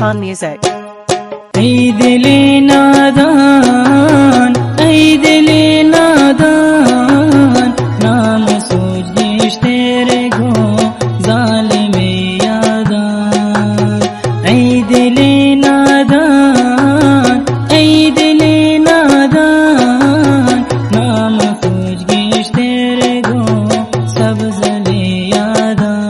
Khan Music. ऐ दिले नादान, ऐ दिले नादान, नाम सोच तेरे गो ज़ालिमे यादान। ऐ दिले नादान, ऐ दिले नादान, नाम सोच तेरे गो सब ज़ले यादान।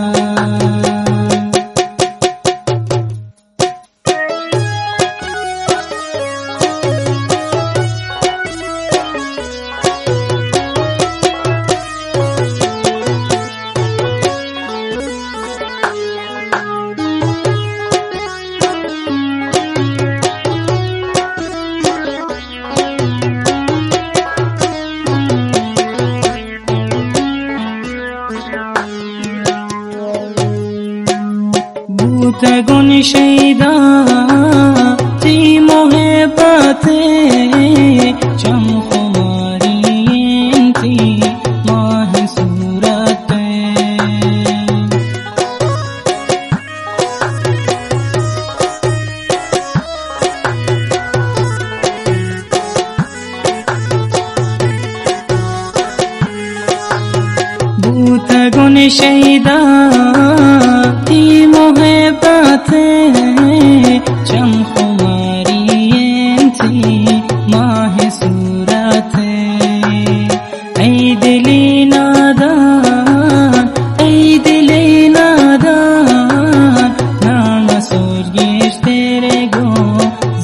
गुन शैदा ती मोहे पाते चम खुमारी थी माह सूरत। भूत गुन शैदा ती मोहे पाते चम खुमारी थी माह सूरत। ऐ दिले नादान, ऐ दिले नादान, नाम सोच तेरे गो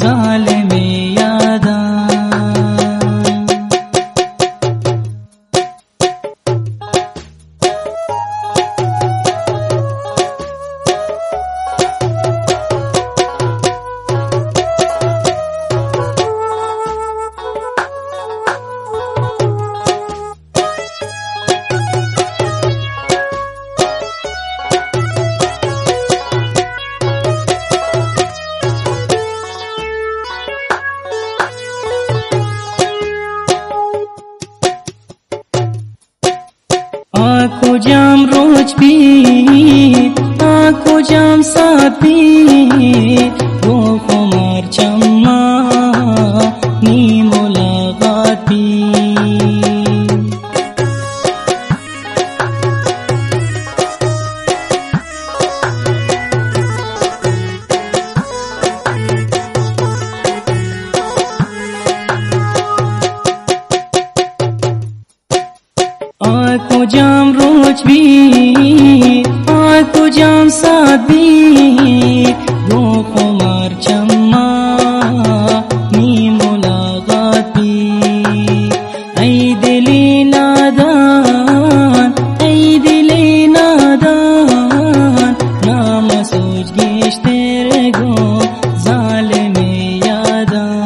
ज़ालिमे यादान। आँखों जाम रोज पी, आँखों जाम साथ पी, वो खुमार चम्मा नी मुलाकात पी। आँखों जाम रोज भी, आँखों जाम साथ भी, वो खुमार चम्मा नी मुलाकात पी। ऐ दिले नादान, ऐ दिले नादान, नाम सोच तेरे गो ज़ालिमे यादान।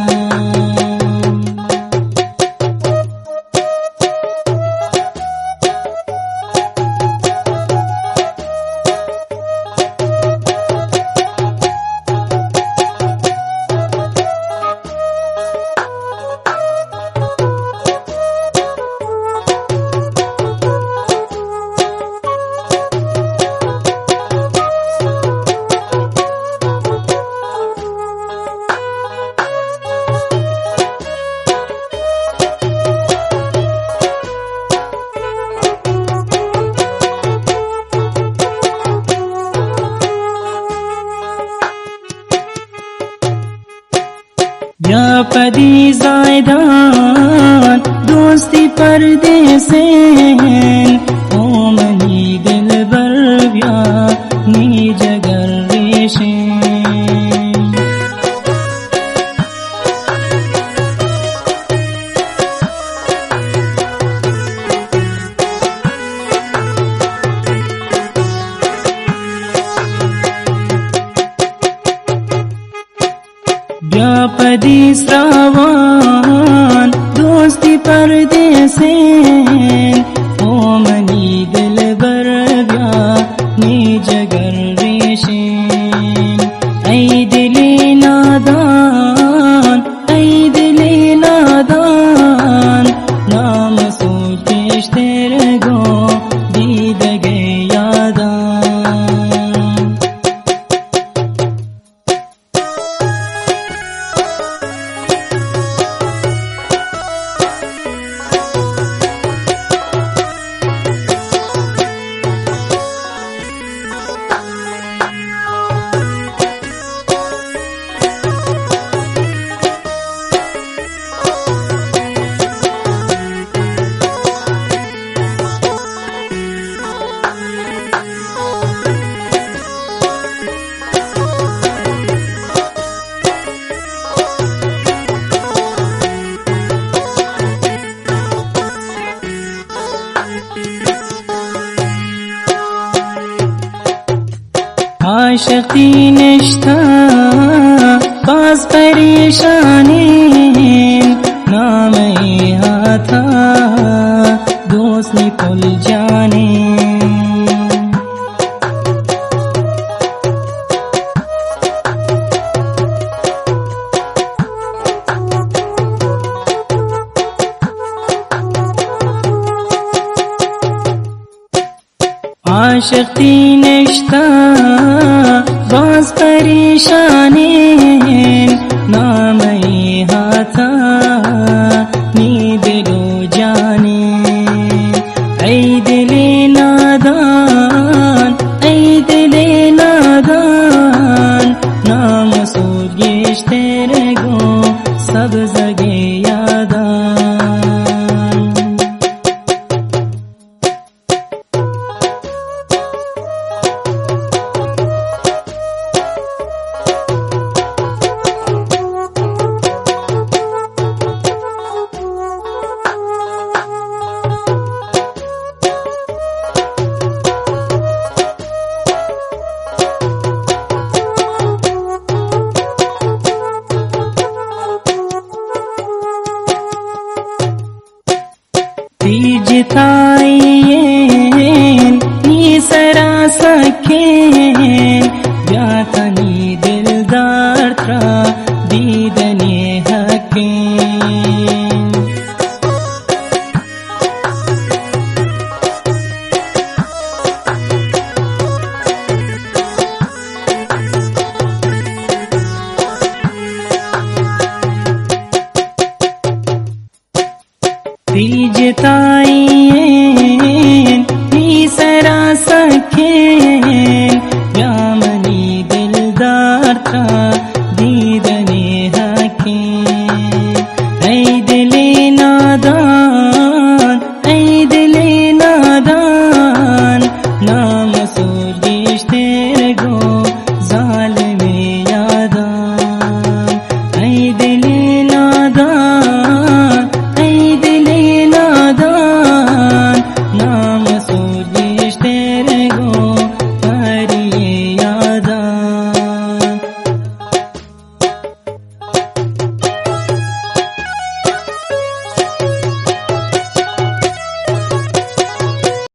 या पदी ज़ायदान दोस्ती परदेसे ओ मनी दिल बर व्या नी जगर रेशे। व्यापदी श्रावण दोस्ती परदेसे ओ मनी दिल बर व्या नी जगर रेशे। ऐ दिले नादान, ऐ दिले नादान, नाम सोच तेरे गो दीद गए यादान। عاشقی نشتا باز پریشانین نام هاتا دوست نکل جانین عاشقی نشتا باز پریشانین نام هاتا نی دل و جانین ای دل نادان ای دل نادان نام سود گشته رگو سبز یادان Dijitayen ni sarasaken Vyatani dildar tra didane haken Dijitayen ni sarasaken Yamani dildar tra didane